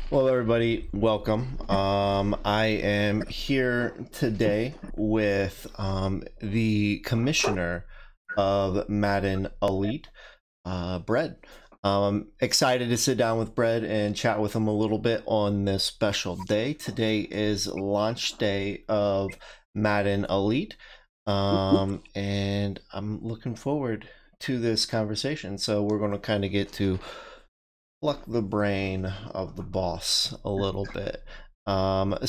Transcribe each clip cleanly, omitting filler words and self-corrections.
Well, everybody, welcome. I am here today with the commissioner of Madden Elite, Bread. Excited to sit down with Bread and chat with him a little bit on this special day. Today is launch day of Madden Elite, and I'm looking forward to this conversation. So we're going to kind of get to pluck the brain of the boss a little bit.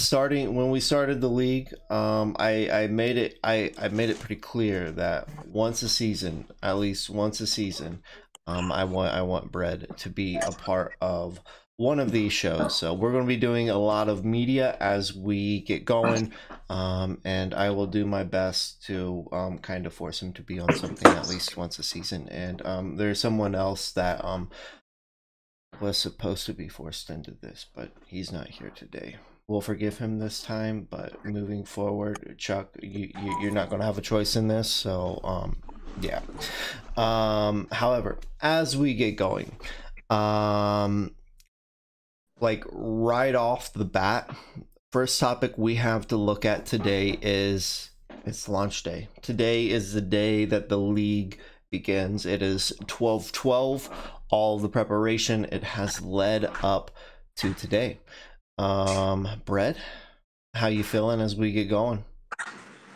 Starting when we started the league, I made it I made it pretty clear that once a season, at least once a season, I want Bread to be a part of one of these shows. So we're going to be doing a lot of media as we get going, and I will do my best to kind of force him to be on something at least once a season. And there's someone else that was supposed to be forced into this, but he's not here today. We'll forgive him this time, but moving forward, Chuck, you're not going to have a choice in this. So, yeah. However, as we get going, like right off the bat, first topic we have to look at today is it's launch day. Today is the day that the league begins. It is 12/12. All the preparation it has led up to today. Brett, how you feeling as we get going?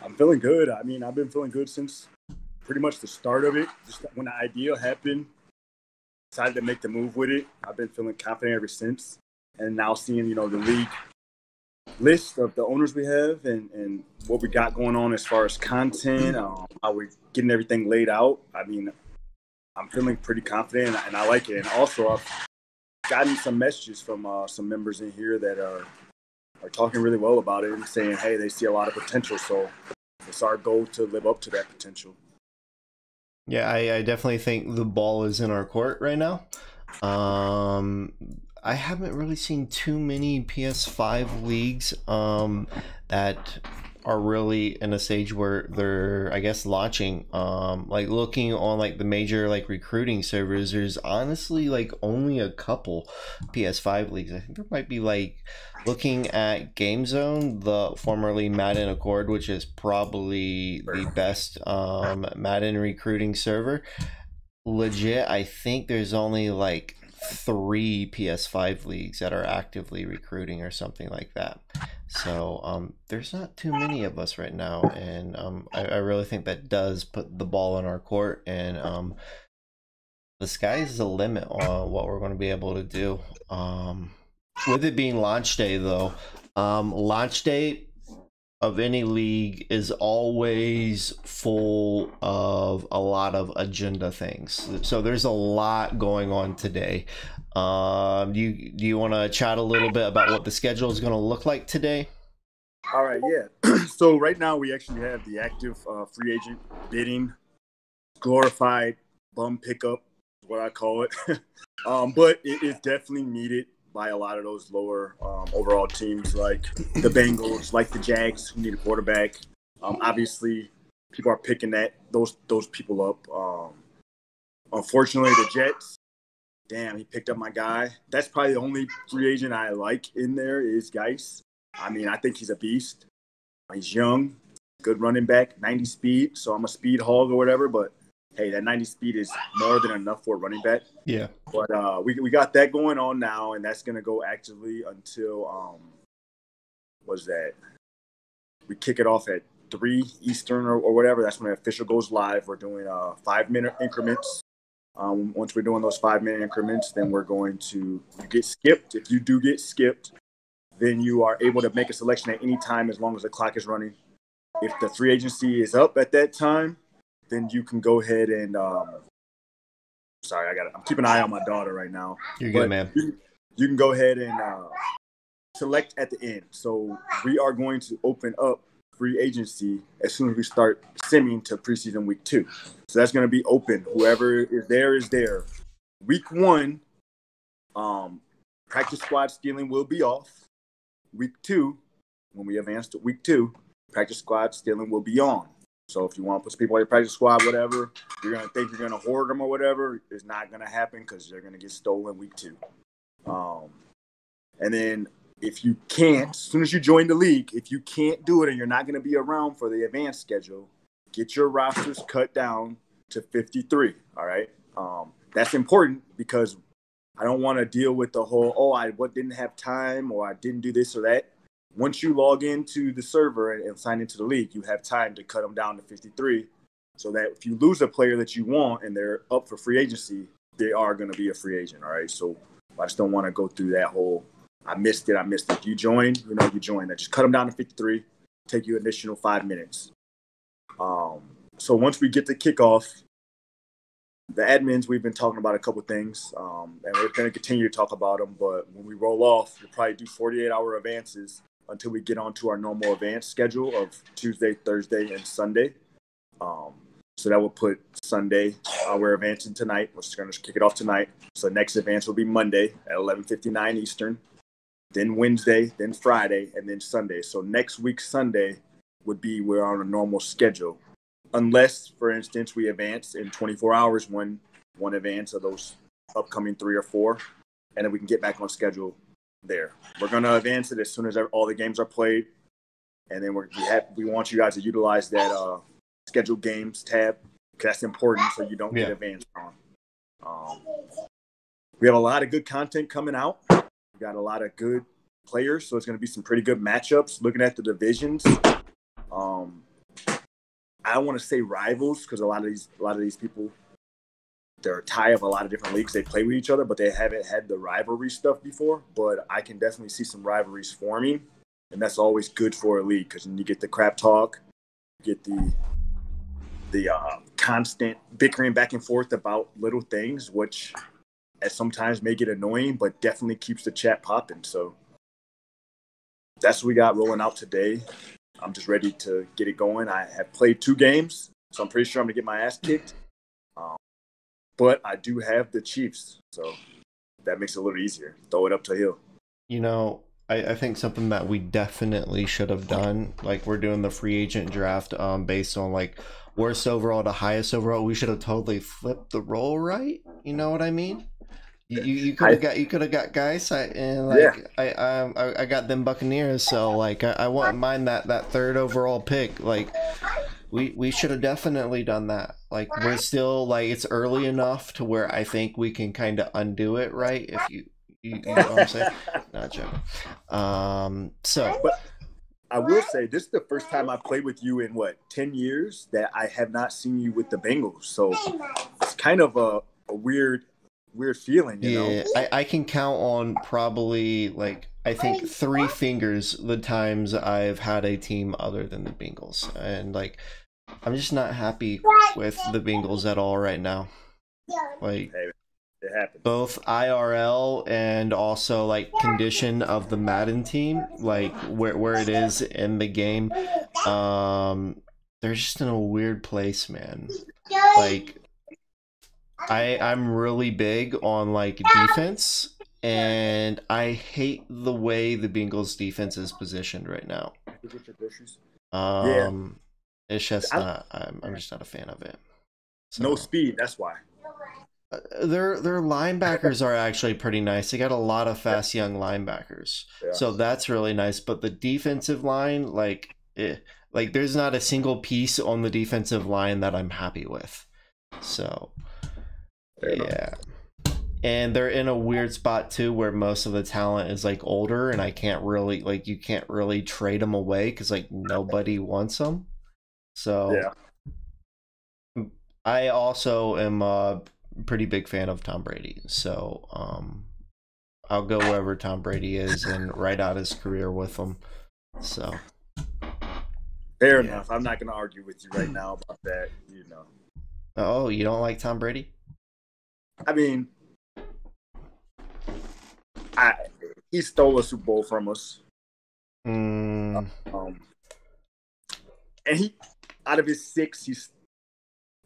I'm feeling good. I mean, I've been feeling good since pretty much the start of it. Just when the idea happened, decided to make the move with it. I've been feeling confident ever since. And now seeing, the league list of the owners we have and what we got going on as far as content, how we're getting everything laid out. I mean, I'm feeling pretty confident and I like it. And also, I've gotten some messages from some members in here that are talking really well about it and saying, hey, they see a lot of potential. So it's our goal to live up to that potential. Yeah, I definitely think the ball is in our court right now. I haven't really seen too many PS5 leagues that are really in a stage where they're, I guess, launching. Like looking on like the major like recruiting servers, there's honestly like only a couple PS5 leagues. I think there might be like looking at Game Zone, the formerly Madden Accord, which is probably the best Madden recruiting server. Legit, I think there's only like three PS5 leagues that are actively recruiting or something like that. So there's not too many of us right now, and I really think that does put the ball in our court, and the sky's the limit on what we're going to be able to do. With it being launch day, though, launch day of any league is always full of a lot of agenda things. So there's a lot going on today. Do you want to chat a little bit about what the schedule is going to look like today? All right, yeah. So right now we actually have the active free agent bidding, glorified bum pickup, is what I call it. But it is definitely needed by a lot of those lower overall teams, like the Bengals, like the Jags, who need a quarterback. Obviously, people are picking those people up. Unfortunately, the Jets. Damn, he picked up my guy. That's probably the only free agent I like in there is Geis. I mean, I think he's a beast. He's young, good running back, 90 speed. So I'm a speed hog or whatever. But hey, that 90 speed is more than enough for a running back. Yeah. But we got that going on now, and that's gonna go actively until what's that? We kick it off at 3 Eastern or whatever. That's when the official goes live. We're doing 5-minute increments. Once we're doing those 5-minute increments, then we're going to get skipped. If you do get skipped, then you are able to make a selection at any time as long as the clock is running. If the free agency is up at that time, then you can go ahead and sorry, I'm keeping an eye on my daughter right now. You're good, man. You can go ahead and select at the end. So we are going to open up free agency as soon as we start simming to preseason week 2. So that's going to be open. Whoever is there is there. Week 1, practice squad stealing will be off. Week 2, when we advance to week 2, practice squad stealing will be on. So if you want to put some people on your practice squad, whatever, you're going to think you're going to hoard them or whatever, it's not going to happen because they're going to get stolen week 2. And then if you can't, as soon as you join the league, if you can't do it and you're not going to be around for the advanced schedule, get your rosters cut down to 53. All right. That's important because I don't want to deal with the whole, I didn't have time or I didn't do this or that. Once you log into the server and sign into the league, you have time to cut them down to 53 so that if you lose a player that you want and they're up for free agency, they are going to be a free agent. All right. So I just don't want to go through that whole, I missed it. You joined, you joined. I just cut them down to 53, take you an additional 5 minutes. So once we get the kickoff, the admins, we've been talking about a couple things, and we're going to continue to talk about them. But when we roll off, we'll probably do 48-hour advances until we get onto our normal advance schedule of Tuesday, Thursday, and Sunday. So that will put Sunday, we're advancing tonight. We're just going to kick it off tonight. So next advance will be Monday at 11:59 Eastern, then Wednesday, then Friday, and then Sunday. So next week, Sunday, would be we're on a normal schedule. Unless, for instance, we advance in 24 hours, one advance of those upcoming 3 or 4, and then we can get back on schedule there. We're going to advance it as soon as all the games are played, and then we want you guys to utilize that scheduled games tab because that's important so you don't get advanced on. We have a lot of good content coming out. We got a lot of good players, so it's going to be some pretty good matchups. Looking at the divisions, I don't want to say rivals because a lot of these people, they're a tie of a lot of different leagues. They play with each other, but they haven't had the rivalry stuff before. But I can definitely see some rivalries forming, and that's always good for a league because then you get the crap talk, you get the constant bickering back and forth about little things, which sometimes may get annoying, but definitely keeps the chat popping. So that's what we got rolling out today. I'm just ready to get it going. I have played 2 games, so I'm pretty sure I'm going to get my ass kicked. But I do have the Chiefs, so that makes it a little easier. Throw it up to Hill. I think something that we definitely should have done, like we're doing the free agent draft based on like worst overall to highest overall. We should have totally flipped the role, right? You know what I mean? You could have got guys, I got them Buccaneers, so like I wouldn't mind that 3rd overall pick. Like we should have definitely done that. Like we're still like it's early enough to where I think we can kind of undo it, right? If you know what I'm saying? Not joking. But I will say this is the first time I played with you in 10 years that I have not seen you with the Bengals. So it's kind of a weird feeling, you know. I can count on probably like I think 3 fingers the times I've had a team other than the Bengals, and like I'm just not happy with the Bengals at all right now. Like it happens. Both IRL and also like condition of the Madden team, like where it is in the game, they're just in a weird place, man. Like I'm really big on like defense, and I hate the way the Bengals defense is positioned right now. It's just not. I'm just not a fan of it. So, no speed. That's why. Their linebackers are actually pretty nice. They got a lot of fast young linebackers, so that's really nice. But the defensive line, like there's not a single piece on the defensive line that I'm happy with. So. Yeah, and they're in a weird spot too where most of the talent is like older, and you can't really trade them away because like nobody wants them. So I also am a pretty big fan of Tom Brady, so I'll go wherever Tom Brady is and ride out his career with him. So fair enough. I'm not going to argue with you right now about that. Oh, you don't like Tom Brady? I mean, he stole a Super Bowl from us. And he, out of his 6,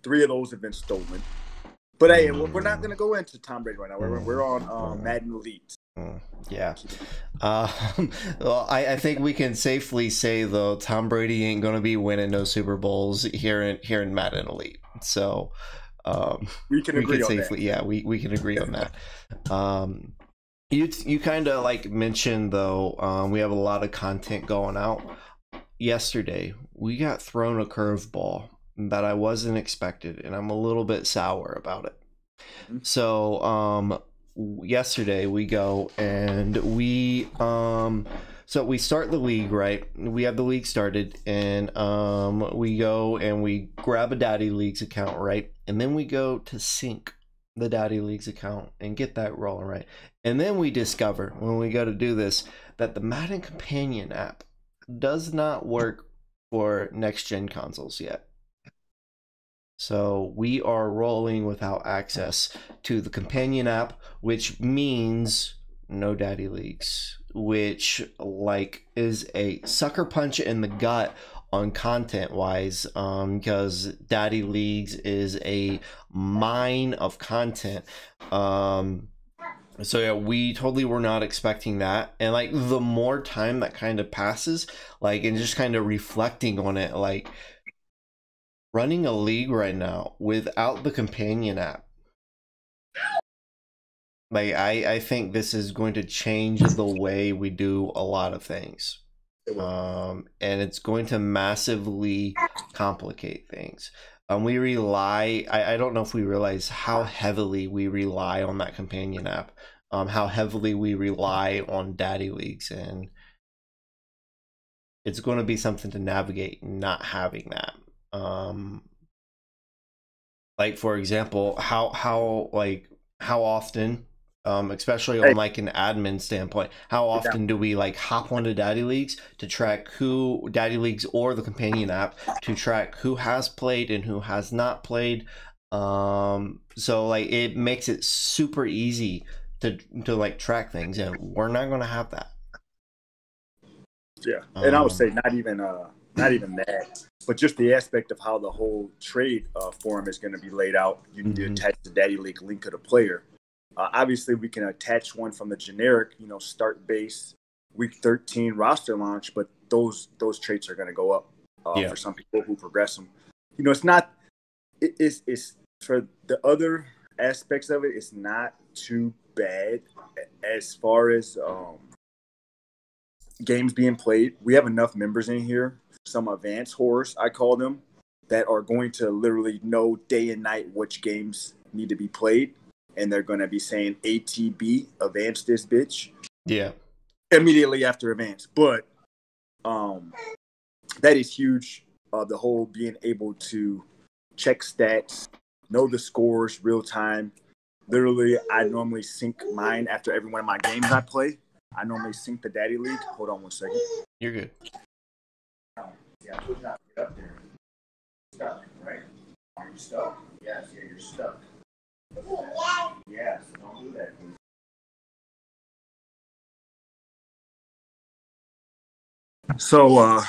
3 of those have been stolen. But hey, we're not going to go into Tom Brady right now. We're on Madden Elite. Yeah. Well, I think we can safely say though Tom Brady ain't going to be winning no Super Bowls here in Madden Elite. So. We can agree on safely, that. Yeah, we can agree on that. You kind of like mentioned though, we have a lot of content going out. Yesterday, we got thrown a curveball that I wasn't expected, and I'm a little bit sour about it. So, yesterday we go and so we start the league, right? We have the league started, and we go and we grab a Daddy Leagues account, right? And then we go to sync the Daddy Leagues account and get that rolling, right? And then we discover when we go to do this that the Madden Companion app does not work for next gen consoles yet. So we are rolling without access to the companion app, which means no Daddy Leagues, which like is a sucker punch in the gut on content wise, because Daddy Leagues is a mine of content. So yeah, we totally were not expecting that. And like the more time that kind of passes, like, and just kind of reflecting on it, like running a league right now without the companion app, like I think this is going to change the way we do a lot of things. And it's going to massively complicate things. We rely, I don't know if we realize how heavily we rely on that companion app, how heavily we rely on Daddy Leagues, and it's going to be something to navigate not having that. Like for example, how often, especially on like an admin standpoint, how often do we like hop onto Daddy Leagues to track who Daddy Leagues or the companion app to track who has played and who has not played? So like it makes it super easy to like track things, and we're not going to have that. Yeah, and I would say not even that, but just the aspect of how the whole trade form is going to be laid out. You need to attach the Daddy League link to the player. Obviously, we can attach one from the generic, start base week 13 roster launch, but those traits are going to go up for some people who progress them. It's not. It's for the other aspects of it. It's not too bad as far as games being played. We have enough members in here, some advanced whores, I call them, that are going to literally know day and night which games need to be played. And they're going to be saying ATB, advance this bitch. Yeah. Immediately after advance. But that is huge. The whole being able to check stats, know the scores real time. Literally, I normally sync mine after every one of my games I play. I normally sync the Daddy League. Hold on one second. You're good. Yeah, I told you not to get up there. Stuck, right? Are you stuck? Yes, yeah, you're stuck. Yes, don't do that, please. So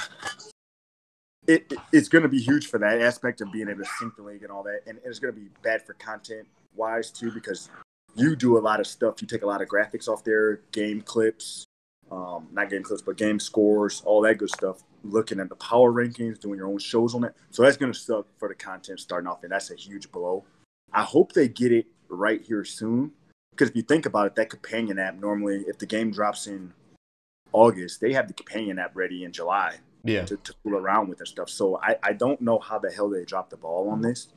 it's going to be huge for that aspect of being able to sync the league and all that. And it's going to be bad for content-wise, too, because you do a lot of stuff. You take a lot of graphics off there, game clips, not game clips, but game scores, all that good stuff. Looking at the power rankings, doing your own shows on it. So that's going to suck for the content starting off, and that's a huge blow. I hope they get it right here soon, because if you think about it, that companion app, normally if the game drops in August, they have the companion app ready in July to fool around with and stuff. So I don't know how the hell they dropped the ball on this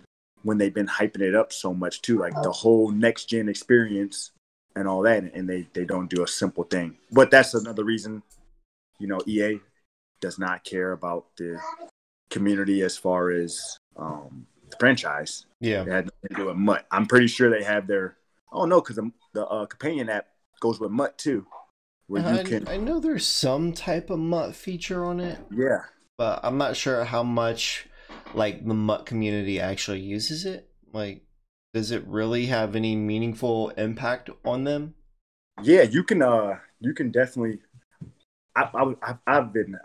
when they've been hyping it up so much too, like the whole next gen experience and all that, and they don't do a simple thing. But that's another reason, EA does not care about the community as far as the franchise. Yeah, they had nothing to do with MUT. I'm pretty sure they have their. Oh no, because the companion app goes with MUT too, where you can. I know there's some type of MUT feature on it. Yeah, but I'm not sure how much like the MUT community actually uses it. Like, does it really have any meaningful impact on them? Yeah, you can definitely. I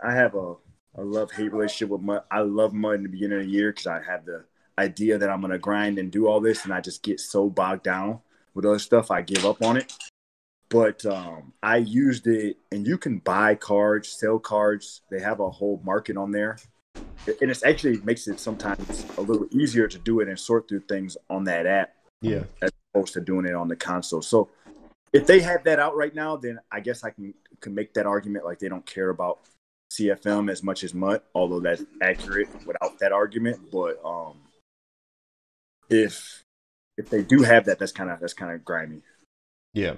have a love-hate relationship with MUT. I love MUT in the beginning of the year because I have the idea that I'm going to grind and do all this, and I just get so bogged down with other stuff, I give up on it. But I used it, and you can buy cards, sell cards. They have a whole market on there. And it actually makes it sometimes a little easier to do it and sort through things on that app. Yeah. As opposed to doing it on the console. So if they have that out right now, then I guess I can make that argument like they don't care about CFM as much as MUT, although that's accurate without that argument. But if they do have that, that's kind of grimy. Yeah.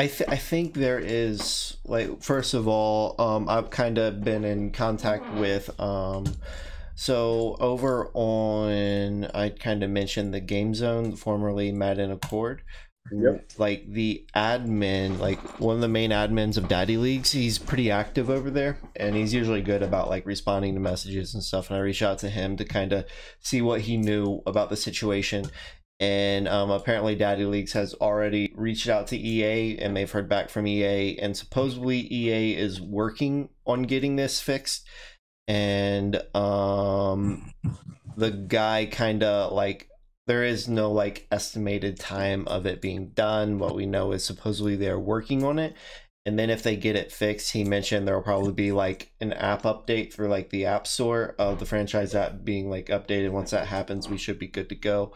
I think there is, like, first of all, I've kind of been in contact with so over on, I kind of mentioned the Game Zone, formerly Madden Accord. Yep. Like the admin, like one of the main admins of Daddy Leagues, he's pretty active over there, and he's usually good about like responding to messages and stuff. And I reached out to him to kind of see what he knew about the situation. And apparently Daddy Leagues has already reached out to EA, and they've heard back from EA, and supposedly EA is working on getting this fixed. And the guy kind of like, there is no like estimated time of it being done. What we know is supposedly they're working on it, and then if they get it fixed, he mentioned there will probably be like an app update for like the App Store of the franchise app being like updated. Once that happens, we should be good to go.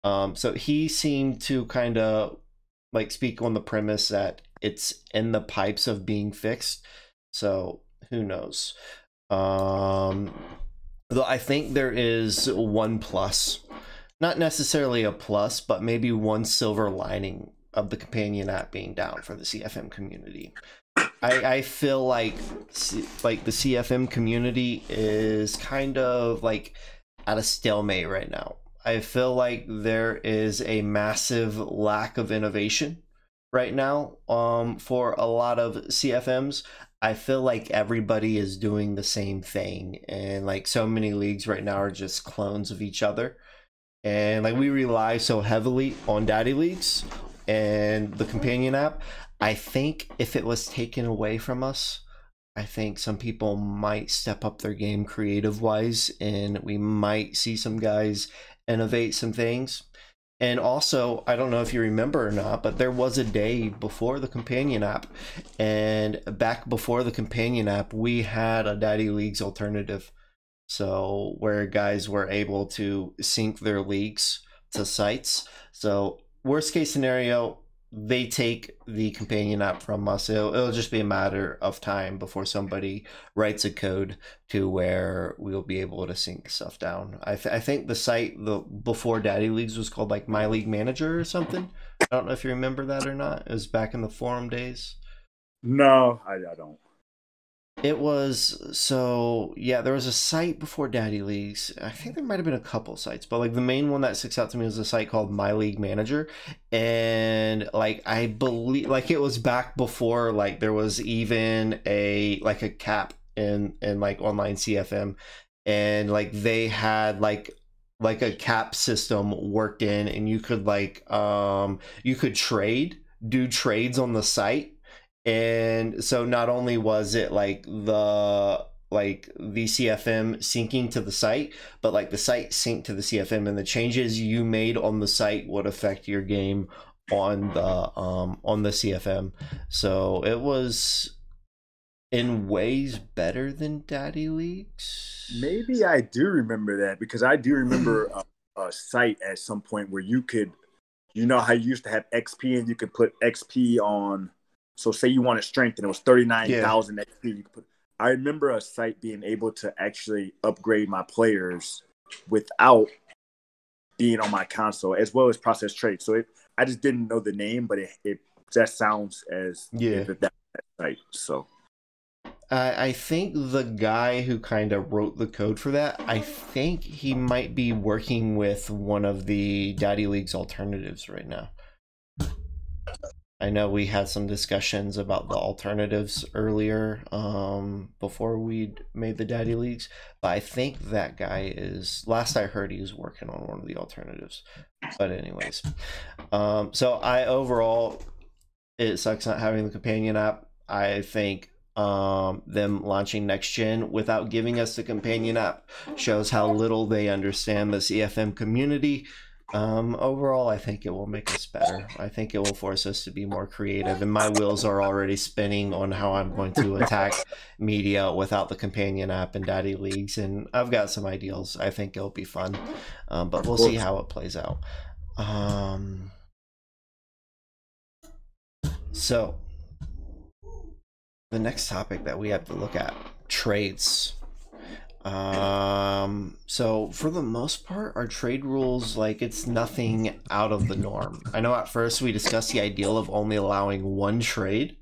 So he seemed to kind of like speak on the premise that it's in the pipes of being fixed. So who knows? Though I think there is one plus, not necessarily a plus, but maybe one silver lining of the companion app being down for the CFM community. I feel like the CFM community is kind of like at a stalemate right now. I feel like there is a massive lack of innovation right now for a lot of CFMs. I feel like everybody is doing the same thing, and like so many leagues right now are just clones of each other. And like we rely so heavily on Daddy Leagues and the companion app. I think if it was taken away from us, I think some people might step up their game creative wise, and we might see some guys innovate some things. And also, I don't know if you remember or not, but there was a day before the companion app, and back before the companion app, we had a Daddy Leagues alternative. So where guys were able to sync their leagues to sites. So worst case scenario, they take the companion app from us. It'll just be a matter of time before somebody writes a code to where we'll be able to sync stuff down. I think the site before Daddy Leagues was called like My League Manager or something. I don't know if you remember that or not. It was back in the forum days. No, I don't. It was, so yeah, there was a site before Daddy Leagues. I think there might have been a couple sites, but like the main one that sticks out to me was a site called My League Manager. And like I believe like it was back before like there was even a cap in like online CFM, and like they had like a cap system worked in, and you could like you could do trades on the site. And so not only was it like the CFM syncing to the site, but like the site synced to the CFM, and the changes you made on the site would affect your game on the CFM. So it was in ways better than Daddy Leagues. Maybe I do remember that, because I do remember a site at some point where you could, you know how you used to have XP and you could put XP on. So say you wanted strength and it was 39,000 XP. You could put, I remember a site being able to actually upgrade my players without being on my console, as well as process trade. So I just didn't know the name, but it that sounds as that site. So I think the guy who kind of wrote the code for that, I think he might be working with one of the Daddy Leagues alternatives right now. I know we had some discussions about the alternatives earlier before we made the Daddy Leagues, but I think that guy is, last I heard, he was working on one of the alternatives. But anyways, so overall, it sucks not having the companion app. I think them launching next gen without giving us the companion app shows how little they understand the CFM community. Overall, I think it will make us better. I think it will force us to be more creative, and my wheels are already spinning on how I'm going to attack media without the companion app and Daddy Leagues, and I've got some ideals. I think it'll be fun, but we'll see how it plays out. So the next topic that we have to look at, trades. So for the most part, our trade rules, like, it's nothing out of the norm. I know at first we discussed the ideal of only allowing one trade,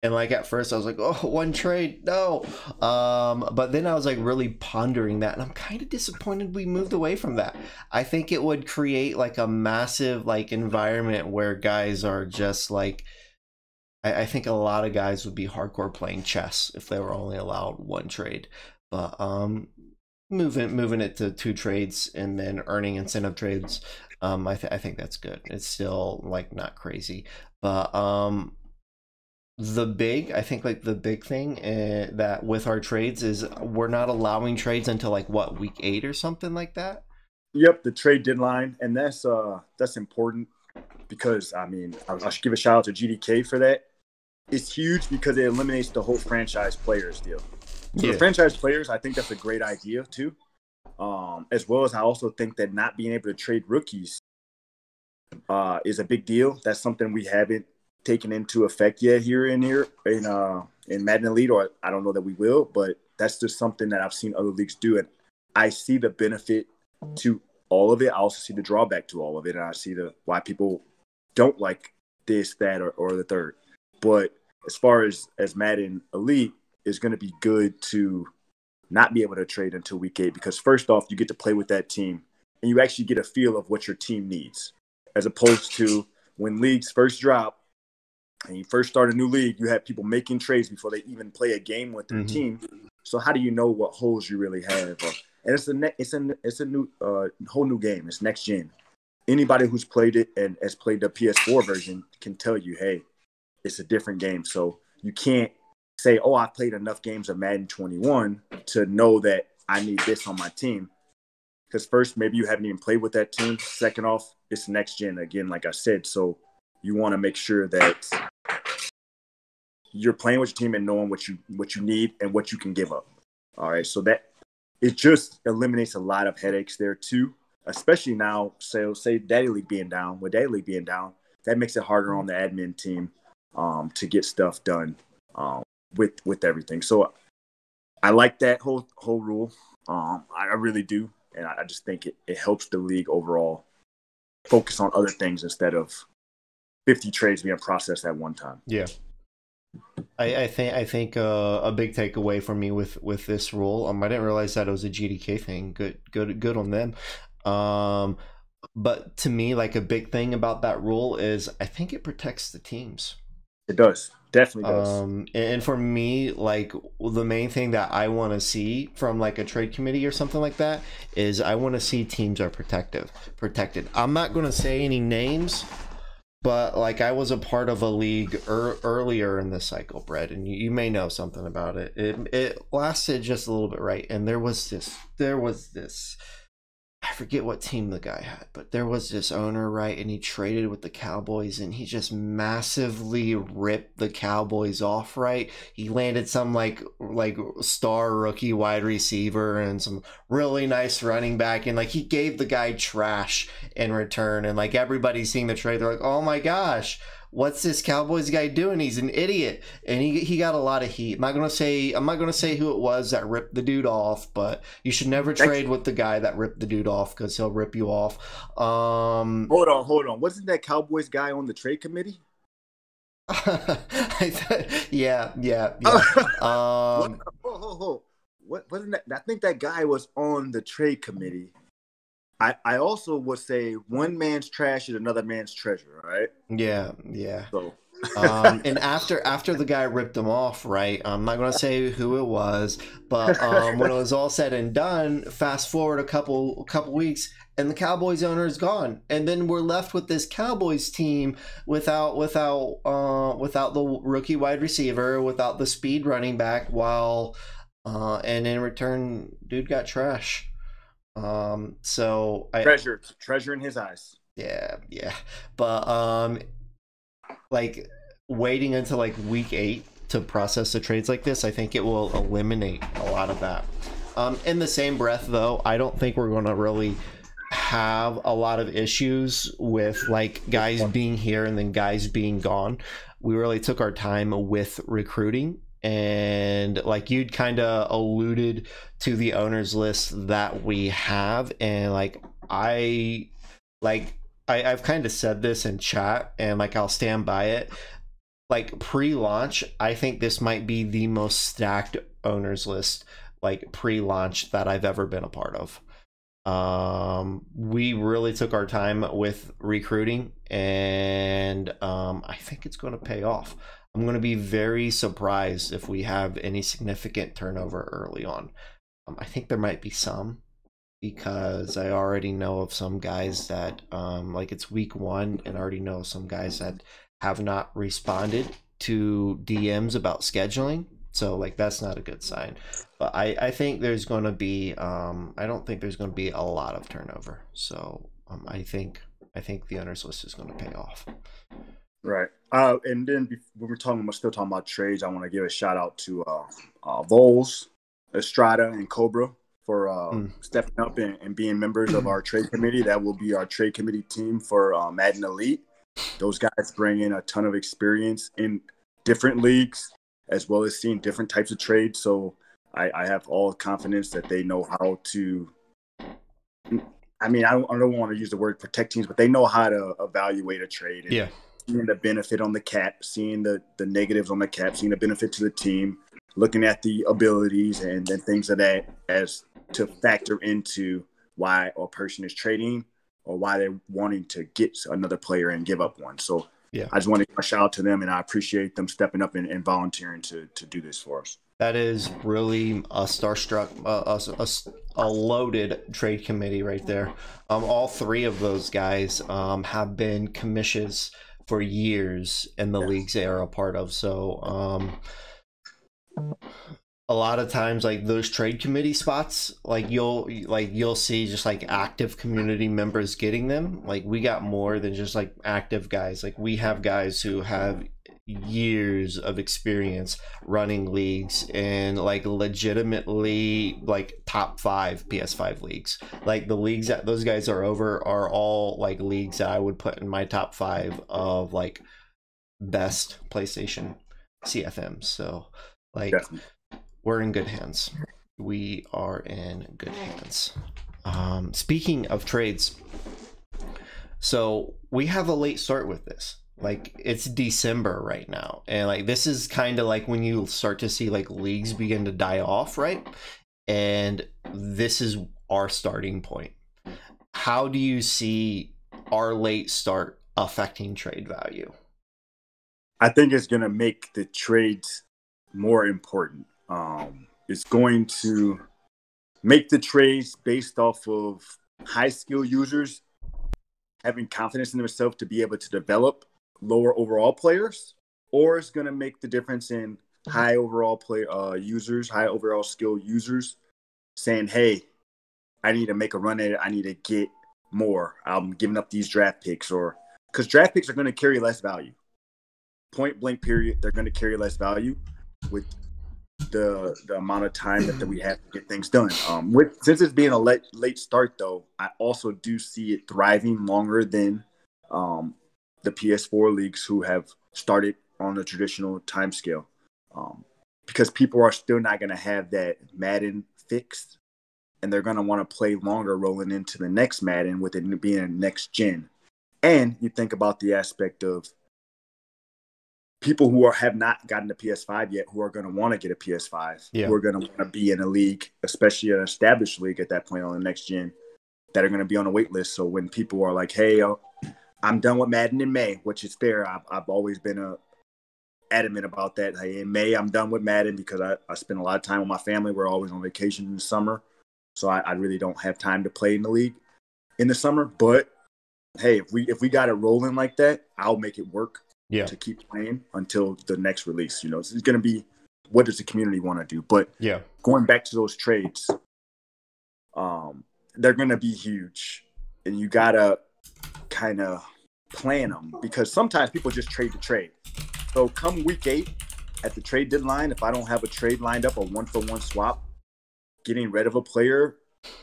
and like at first I was like, oh, one trade, no. But then I was like really pondering that, and I'm kind of disappointed we moved away from that. I think it would create like a massive like environment where guys are just like, I think a lot of guys would be hardcore playing chess if they were only allowed one trade. But moving it to 2 trades and then earning incentive trades, I think that's good. It's still like not crazy, but I think like the big thing that with our trades is we're not allowing trades until like what, week 8 or something like that. Yep, the trade deadline, and that's important because I mean I should give a shout out to GDK for that. It's huge because it eliminates the whole franchise players deal. So the franchise players, I think that's a great idea too. As well as I also think that not being able to trade rookies is a big deal. That's something we haven't taken into effect yet here in Madden Elite, or I don't know that we will, but that's just something that I've seen other leagues do, and I see the benefit to all of it. I also see the drawback to all of it, and I see why people don't like this, that, or the third. But as far as Madden Elite, is going to be good to not be able to trade until week 8, because first off, you get to play with that team and you actually get a feel of what your team needs, as opposed to when leagues first drop and you first start a new league, you have people making trades before they even play a game with their team. So how do you know what holes you really have? And it's a new whole new game. It's next gen. Anybody who's played it and has played the PS4 version can tell you, hey, it's a different game. So you can't say, oh, I played enough games of Madden 21 to know that I need this on my team. Because first, maybe you haven't even played with that team. Second off, it's next gen again, like I said. So you want to make sure that you're playing with your team and knowing what you need and what you can give up. All right, so that it just eliminates a lot of headaches there too, especially now. Say Daddy League being down, that makes it harder on the admin team to get stuff done with everything. So I like that whole rule. I really do, and I just think it helps the league overall focus on other things instead of 50 trades being processed at one time. Yeah. I think a big takeaway for me with this rule, I didn't realize that it was a GDK thing. Good on them. But to me, like, a big thing about that rule is I think it protects the teams. It does. Definitely does. And for me, like, the main thing that I want to see from like a trade committee or something like that is I want to see teams are protected. I'm not going to say any names, but like I was a part of a league earlier in this cycle, Brett, and you may know something about it. It lasted just a little bit, right? And there was this. I forget what team the guy had, but there was this owner, right? And he traded with the Cowboys and he just massively ripped the Cowboys off, right? He landed some like star rookie wide receiver and some really nice running back. And like he gave the guy trash in return. And like everybody seeing the trade, they're like, oh my gosh, what's this Cowboys guy doing? He's an idiot. And he got a lot of heat. I'm not gonna say who it was that ripped the dude off, but you should never trade with the guy that ripped the dude off because he'll rip you off. Hold on. Wasn't that Cowboys guy on the trade committee? Yeah. What wasn't that? I think that guy was on the trade committee. I also would say one man's trash is another man's treasure, right? Yeah. So. And after the guy ripped him off, right? I'm not gonna say who it was, but when it was all said and done, fast forward a couple weeks, and the Cowboys owner is gone, and then we're left with this Cowboys team without the rookie wide receiver, without the speed running back, and in return, dude got trash. So treasure in his eyes. Yeah, but like waiting until like week 8 to process the trades like this, I think it will eliminate a lot of that. In the same breath, though, I don't think we're going to really have a lot of issues with like guys being here and then guys being gone. We really took our time with recruiting, and like you'd kind of alluded to the owners list that we have, and I've kind of said this in chat, and like I'll stand by it. Like pre-launch, I think this might be the most stacked owners list like pre-launch that I've ever been a part of. We really took our time with recruiting, and I think it's going to pay off. I'm going to be very surprised if we have any significant turnover early on. I think there might be some, because I already know of some guys that like it's week 1, and I already know some guys that have not responded to DMs about scheduling. So like that's not a good sign. But I think there's going to be I don't think there's going to be a lot of turnover. So I think the owners list is going to pay off. Right. And then when we're still talking about trades, I want to give a shout out to Vols, Estrada, and Cobra for stepping up and being members of our trade committee. That will be our trade committee team for Madden Elite. Those guys bring in a ton of experience in different leagues, as well as seeing different types of trades. So I have all confidence that they know how to, I mean, I don't want to use the word protect teams, but they know how to evaluate a trade. And seeing the benefit on the cap, seeing the negatives on the cap, seeing the benefit to the team, looking at the abilities and things of that as to factor into why a person is trading or why they're wanting to get another player and give up one. So I just want to give a shout out to them, and I appreciate them stepping up and volunteering to do this for us. That is really a starstruck, a loaded trade committee right there. All 3 of those guys have been commissions for years in the leagues they are a part of. So a lot of times, like those trade committee spots, like you'll see just like active community members getting them. Like we got more than just like active guys. Like we have guys who have years of experience running leagues and like legitimately like top 5 PS5 leagues. Like the leagues that those guys are over are all like leagues that I would put in my top 5 of like best PlayStation CFMs. So like we're in good hands. We are in good hands. Speaking of trades, so we have a late start with this. Like it's December right now, and like this is kind of like when you start to see like leagues begin to die off, right? And this is our starting point. How do you see our late start affecting trade value? I think it's going to make the trades more important. It's going to make the trades based off of high skill users having confidence in themselves to be able to develop lower overall players, or it's going to make the difference in high overall users, high overall skill users saying, hey, I need to make a run at it. I need to get more. I'm giving up these draft picks, or because draft picks are going to carry less value. Point blank period. They're going to carry less value with the amount of time that we have to get things done. Since it's being a late start, though, I also do see it thriving longer than the PS4 leagues who have started on the traditional time scale, because people are still not going to have that Madden fixed, and they're going to want to play longer rolling into the next Madden with it being a next gen. And you think about the aspect of people who have not gotten a PS5 yet, who are going to want to get a PS5, who are going to want to be in a league, especially an established league at that point on the next gen, that are going to be on a wait list. So when people are like, hey, I'm done with Madden in May, which is fair. I've always been adamant about that. Hey, in May, I'm done with Madden because I spend a lot of time with my family. We're always on vacation in the summer. So I really don't have time to play in the league in the summer. But hey, if we got it rolling like that, I'll make it work to keep playing until the next release. You know, it's going to be, what does the community want to do? But going back to those trades, they're going to be huge. And you got to kind of plan them, because sometimes people just trade to trade. So come week 8 at the trade deadline, if I don't have a trade lined up, a 1-for-1 swap, getting rid of a player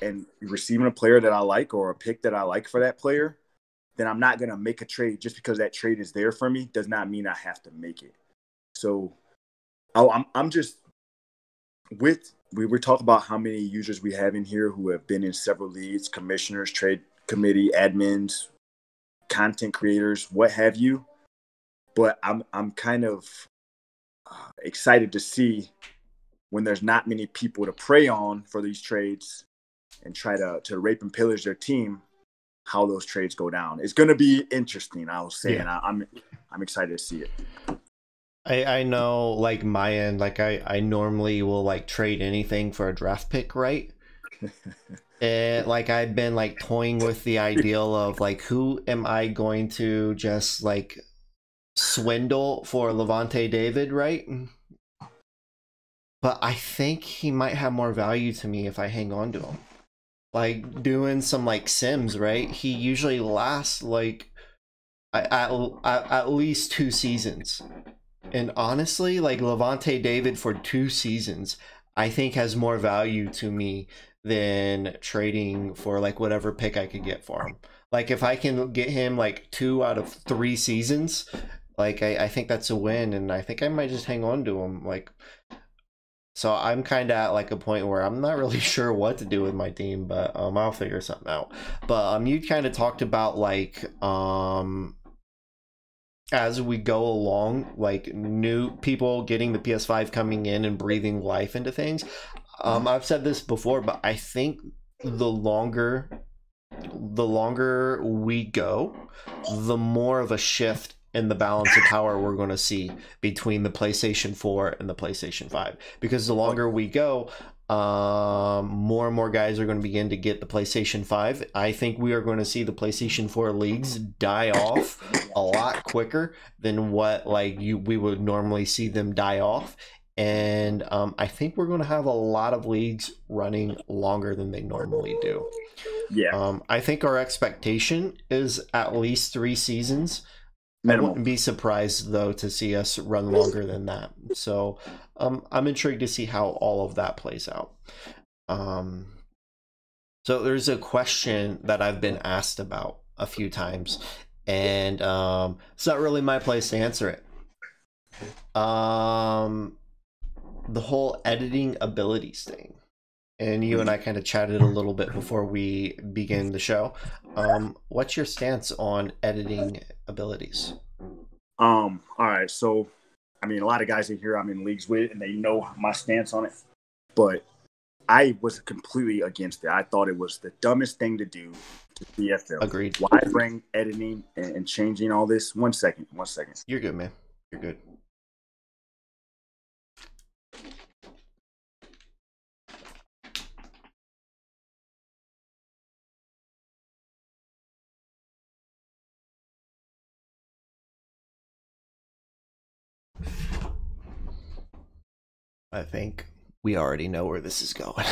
and receiving a player that I like or a pick that I like for that player, then I'm not going to make a trade just because that trade is there for me. Does not mean I have to make it. So I'm just we were talking about how many users we have in here who have been in several leagues, commissioners, trade committee, admins, content creators, what have you. But I'm kind of excited to see when there's not many people to prey on for these trades and try to rape and pillage their team, how those trades go down. It's going to be interesting, I was saying. Yeah. I'm excited to see it. I know, like, my end, like, I normally will, like, trade anything for a draft pick, right? And, like, I've been, like, toying with the ideal of, like, who am I going to just, like, swindle for Levante David, right? But I think he might have more value to me if I hang on to him. Like, doing some, like, Sims, right? He usually lasts, like, at least 2 seasons. And honestly, like, Levante David for 2 seasons, I think has more value to me than trading for, like, whatever pick I could get for him. Like, if I can get him, like, 2 out of 3 seasons, like, I think that's a win, and I think I might just hang on to him. Like, so I'm kind of at, like, a point where I'm not really sure what to do with my team, but I'll figure something out. But you kind of talked about, like, as we go along, like, new people getting the PS5 coming in and breathing life into things. I've said this before, but I think the longer we go, the more of a shift in the balance of power we're going to see between the PlayStation 4 and the PlayStation 5. Because the longer we go, more and more guys are going to begin to get the PlayStation 5. I think we are going to see the PlayStation 4 leagues die off a lot quicker than what, like, we would normally see them die off. And I think we're going to have a lot of leagues running longer than they normally do. Yeah. I think our expectation is at least 3 seasons. Minimum. I wouldn't be surprised, though, to see us run longer than that. So I'm intrigued to see how all of that plays out. So there's a question that I've been asked about a few times, and it's not really my place to answer it. The whole editing abilities thing. And you and I kind of chatted a little bit before we began the show. What's your stance on editing abilities? All right. So, I mean, a lot of guys in here I'm in leagues with, and they know my stance on it. But I was completely against it. I thought it was the dumbest thing to do to CFL. Agreed. Why bring editing and changing all this? 1 second. You're good, man. You're good. I think we already know where this is going.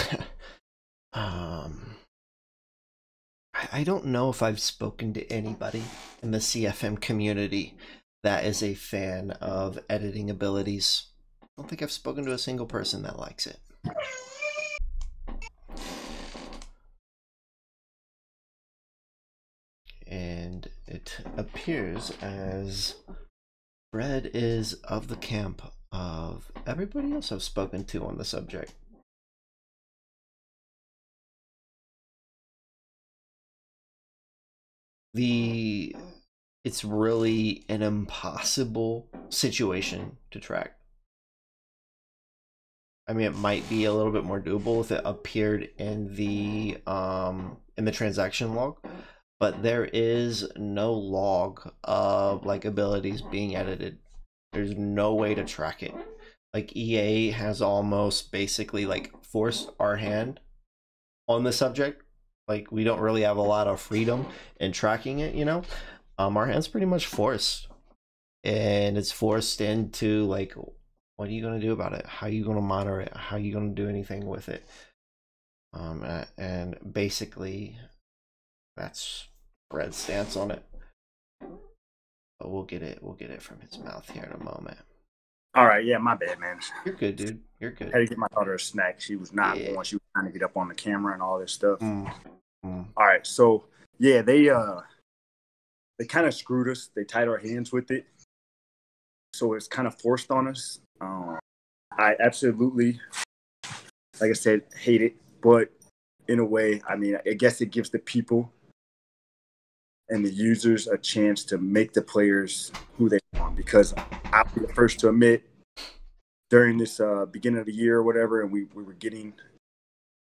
I don't know if I've spoken to anybody in the CFM community that is a fan of editing abilities. I don't think I've spoken to a single person that likes it. And it appears as Fred is of the camp of everybody else I've spoken to on the subject. It's really an impossible situation to track. I mean, it might be a little bit more doable if it appeared in the transaction log, but there is no log of, like, abilities being edited. There's no way to track it. Like, EA has almost basically, like, forced our hand on the subject. Like, we don't really have a lot of freedom in tracking it, you know? Our hand's pretty much forced. And it's forced into, like, what are you going to do about it? How are you going to monitor it? How are you going to do anything with it? And basically, that's Fred's stance on it. But we'll get it from his mouth here in a moment. All right, yeah, my bad, man. You're good, dude. You're I had good. to get my daughter a snack. She was not Yeah. going. She was trying to get up on the camera and all this stuff. Mm, mm. All right, so yeah, they kind of screwed us. They tied our hands with it, so it's kind of forced on us. I absolutely, like I said, hate it, but in a way, I mean, I guess it gives the people and the users a chance to make the players who they want. Because I'll be the first to admit, during this beginning of the year or whatever, and we were getting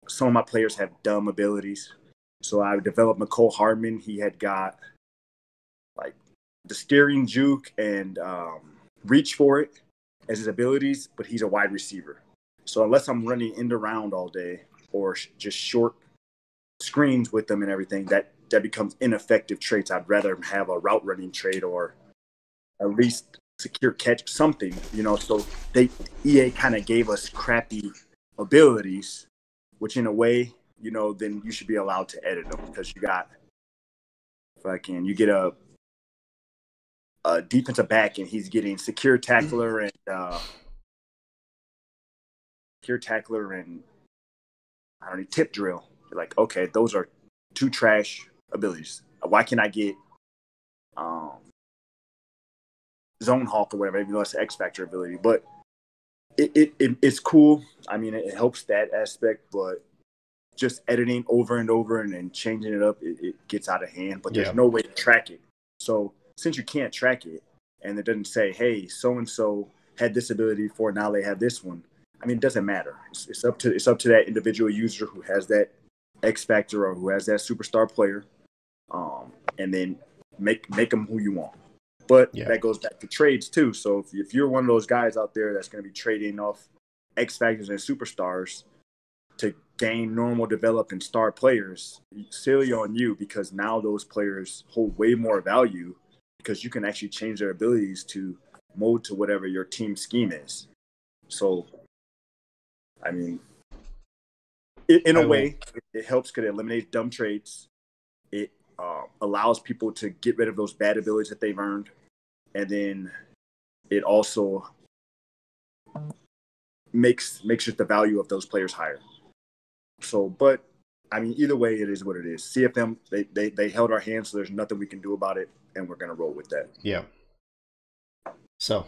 some of my players have dumb abilities. So I developed McCole Hardman. He had got like the steering juke and reach for it as his abilities, but he's a wide receiver. So unless I'm running end around all day or just short screens with them and everything, that becomes ineffective traits. I'd rather have a route running trait or at least secure catch something, you know. So EA kind of gave us crappy abilities, which in a way, you know, then you should be allowed to edit them because you got you get a defensive back and he's getting secure tackler and I don't know, tip drill. You're like, okay, those are two trash abilities. Why can't I get zone hawk or whatever, even though it's an X Factor ability? But it's cool. I mean, it helps that aspect, but just editing over and over and then changing it up, it gets out of hand. But there's no way to track it. So since you can't track it, and it doesn't say, hey, so and so had this ability before, now they have this one. I mean, it doesn't matter. It's up to that individual user who has that X factor or who has that superstar player, and then make them who you want. But that goes back to trades too. So if you're one of those guys out there that's going to be trading off X factors and superstars to gain normal, develop, and star players, silly on you, because now those players hold way more value because you can actually change their abilities to mold to whatever your team scheme is. So, I mean, in a way, it helps because it eliminates dumb trades. It allows people to get rid of those bad abilities that they've earned. And then it also makes just the value of those players higher. So, but I mean, either way, it is what it is. CFM, they held our hands, so there's nothing we can do about it, and we're gonna roll with that. Yeah. So,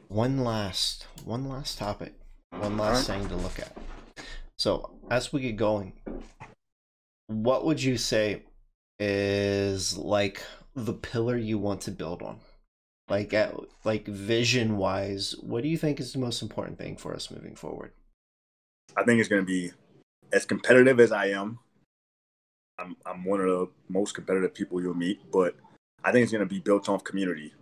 one last topic, one last thing to look at. So, as we get going, what would you say is like the pillar you want to build on? Like vision wise, what do you think is the most important thing for us moving forward? I think it's going to be as competitive as I am. I'm one of the most competitive people you'll meet, but I think it's going to be built on community.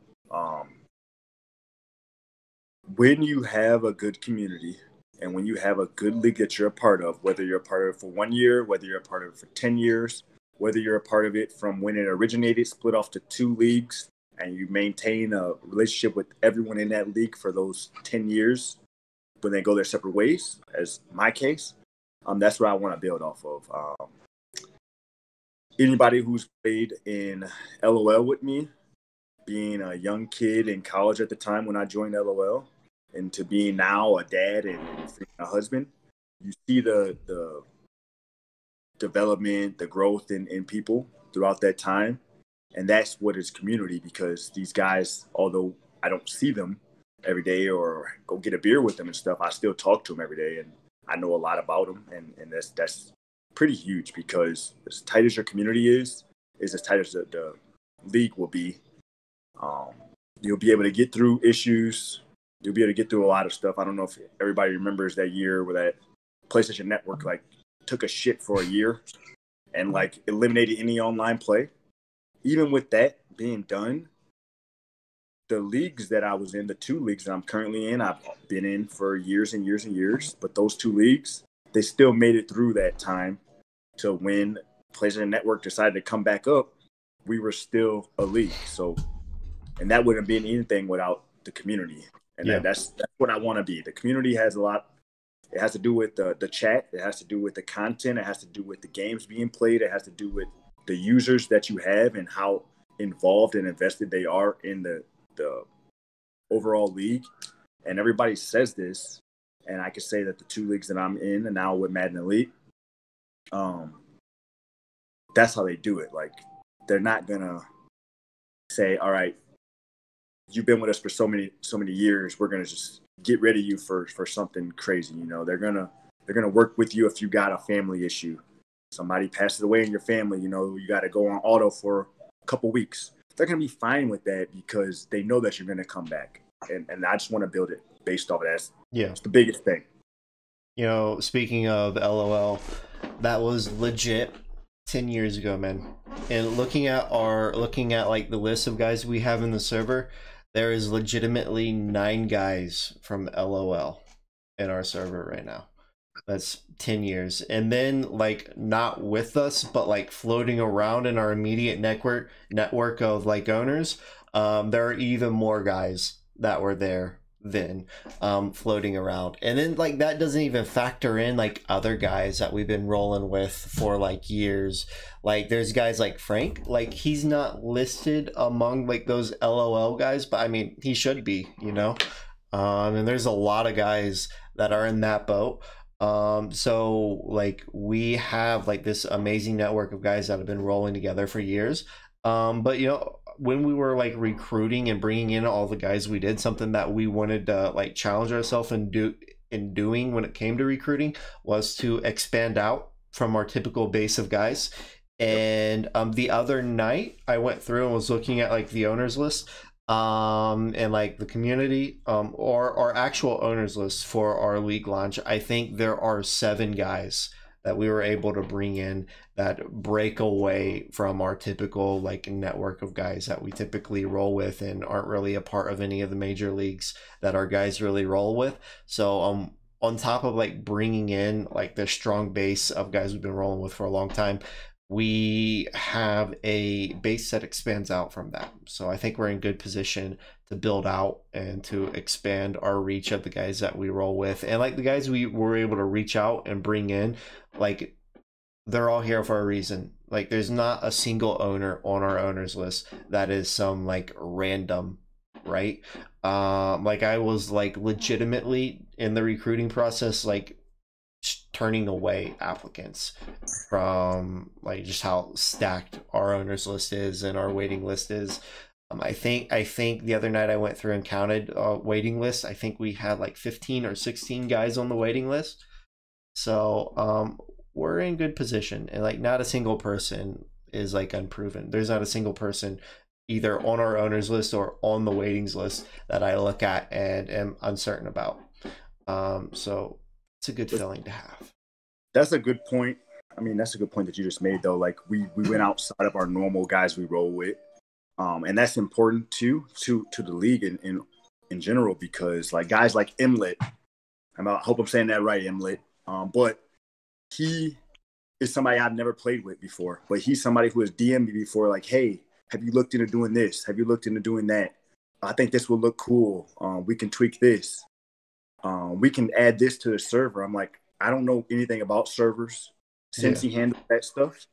When you have a good community and when you have a good league that you're a part of, whether you're a part of it for 1 year, whether you're a part of it for 10 years, whether you're a part of it from when it originated, split off to 2 leagues, and you maintain a relationship with everyone in that league for those 10 years when they go their separate ways, as my case, that's what I want to build off of. Anybody who's played in LOL with me, being a young kid in college at the time when I joined LOL, and to being now a dad and a husband, you see the development, the growth in people throughout that time. And that's what is community, because these guys, although I don't see them every day or go get a beer with them and stuff, I still talk to them every day, and I know a lot about them. And that's pretty huge, because as tight as your community is as tight as the league will be. You'll be able to get through issues. You'll be able to get through a lot of stuff. I don't know if everybody remembers that year where that PlayStation Network like took a shit for a year and like eliminated any online play. Even with that being done, the leagues that I was in, the 2 leagues that I'm currently in, I've been in for years and years and years. But those 2 leagues, they still made it through that time to when PlayStation Network decided to come back up. We were still a league. So, and that wouldn't be anything without the community. And that's what I want to be. The community has a lot. It has to do with the chat. It has to do with the content. It has to do with the games being played. It has to do with the users that you have and how involved and invested they are in the overall league. And everybody says this, and I can say that the 2 leagues that I'm in and now with Madden Elite, that's how they do it. Like, they're not gonna say, all right, you've been with us for so many years, we're gonna just get rid of you for something crazy. You know, they're gonna work with you if you got a family issue. Somebody passes away in your family, you know, you got to go on auto for a couple weeks. They're going to be fine with that because they know that you're going to come back. And I just want to build it based off of that. Yeah. It's the biggest thing. You know, speaking of LOL, that was legit 10 years ago, man. And looking at like the list of guys we have in the server, there is legitimately 9 guys from LOL in our server right now. That's 10 years. And then, like, not with us, but like floating around in our immediate network of like owners, there are even more guys that were there then, floating around. And then, like, that doesn't even factor in like other guys that we've been rolling with for like years. Like, there's guys like Frank, like, he's not listed among like those LOL guys, but I mean, he should be, you know. And there's a lot of guys that are in that boat. So like, we have like this amazing network of guys that have been rolling together for years. But you know, when we were like recruiting and bringing in all the guys we did, something that we wanted to like challenge ourselves and doing when it came to recruiting was to expand out from our typical base of guys. And the other night I went through and was looking at like the owners list, and like the community, or our actual owners list for our league launch. I think there are 7 guys that we were able to bring in that break away from our typical like network of guys that we typically roll with and aren't really a part of any of the major leagues that our guys really roll with. So on top of like bringing in like the strong base of guys we've been rolling with for a long time, we have a base that expands out from that. So I think we're in good position to build out and to expand our reach of the guys that we roll with. And like the guys we were able to reach out and bring in, like, they're all here for a reason. Like, there's not a single owner on our owners list that is some like random, right? Like, I was like legitimately in the recruiting process, like turning away applicants from like just how stacked our owners list is and our waiting list is. I think the other night I went through and counted waiting lists. I think we had like 15 or 16 guys on the waiting list. So we're in good position, and like not a single person is like unproven. There's not a single person either on our owners list or on the waitings list that I look at and am uncertain about. So it's a good feeling to have. That's a good point. I mean, that's a good point that you just made, though. Like, we went outside of our normal guys we roll with. And that's important too to the league in general, because like guys like Imlet, I hope I'm saying that right, Imlet. But he is somebody I've never played with before. But he's somebody who has DM'd me before, like, hey, have you looked into doing this? Have you looked into doing that? I think this will look cool. We can tweak this. We can add this to the server. I'm like, I don't know anything about servers since he handled that stuff.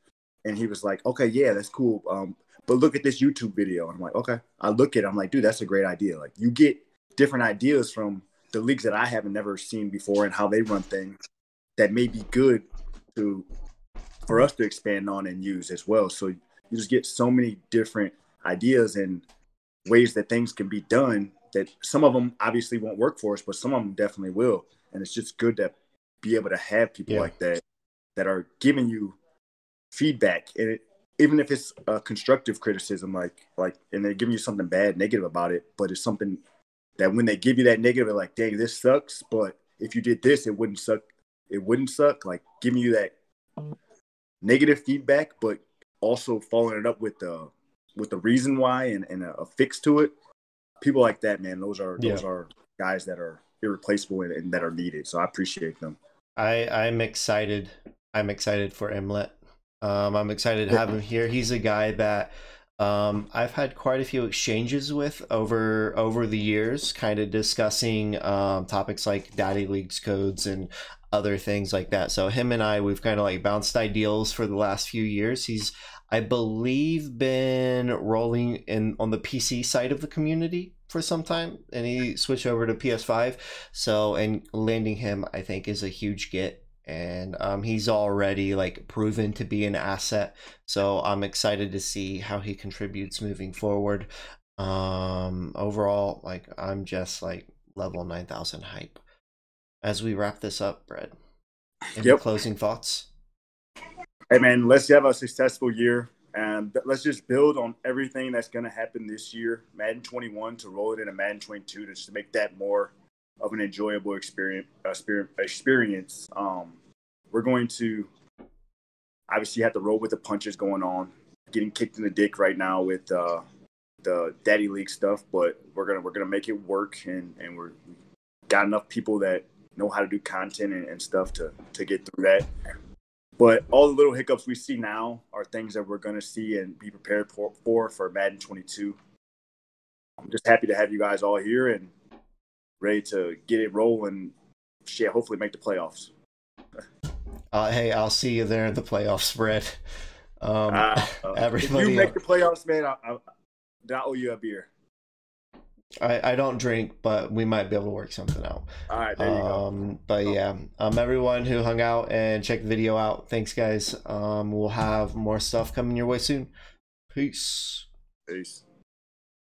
And he was like, okay, yeah, that's cool. But look at this YouTube video. And I'm like, okay. I look at it. I'm like, dude, that's a great idea. Like, you get different ideas from the leagues that I haven't never seen before and how they run things that may be good for us to expand on and use as well. So you just get so many different ideas and ways that things can be done, that some of them obviously won't work for us, but some of them definitely will. And it's just good to be able to have people like that are giving you feedback, and even if it's a constructive criticism, like, and they're giving you something bad, negative about it, but it's something that when they give you that negative, they're like, dang, this sucks, but if you did this, it wouldn't suck. It wouldn't suck. Like, giving you that negative feedback, but also following it up with the reason why and a fix to it. People like that, man, those are guys that are irreplaceable and that are needed. So I appreciate them. I'm excited. I'm excited for Imlet. I'm excited to have him here. He's a guy that I've had quite a few exchanges with over the years, kind of discussing topics like Daddy Leagues codes and other things like that. So him and we've kind of like bounced ideals for the last few years. He's, I believe, been rolling on the PC side of the community for some time, and he switched over to PS5. So, and landing him, I think, is a huge get. And he's already like proven to be an asset. So I'm excited to see how he contributes moving forward. Overall, like I'm just like level 9,000 hype. As we wrap this up, Brad, any closing thoughts? Hey man, let's have a successful year, and let's just build on everything that's going to happen this year. Madden 21 to roll it into Madden 22 to just make that more of an enjoyable experience. We're going to obviously have to roll with the punches going on, getting kicked in the dick right now with the Daddy League stuff, but we're gonna make it work, and we're got enough people that know how to do content and stuff to get through that. But all the little hiccups we see now are things that we're gonna see and be prepared for Madden 22. I'm just happy to have you guys all here and ready to get it rolling. Shit, hopefully make the playoffs. Hey, I'll see you there in the playoffs, Brad. Everybody, if you make the playoffs, man, I owe you a beer. I don't drink, but we might be able to work something out. All right, there you go. But yeah, everyone who hung out and checked the video out, thanks guys. We'll have more stuff coming your way soon. Peace. Peace.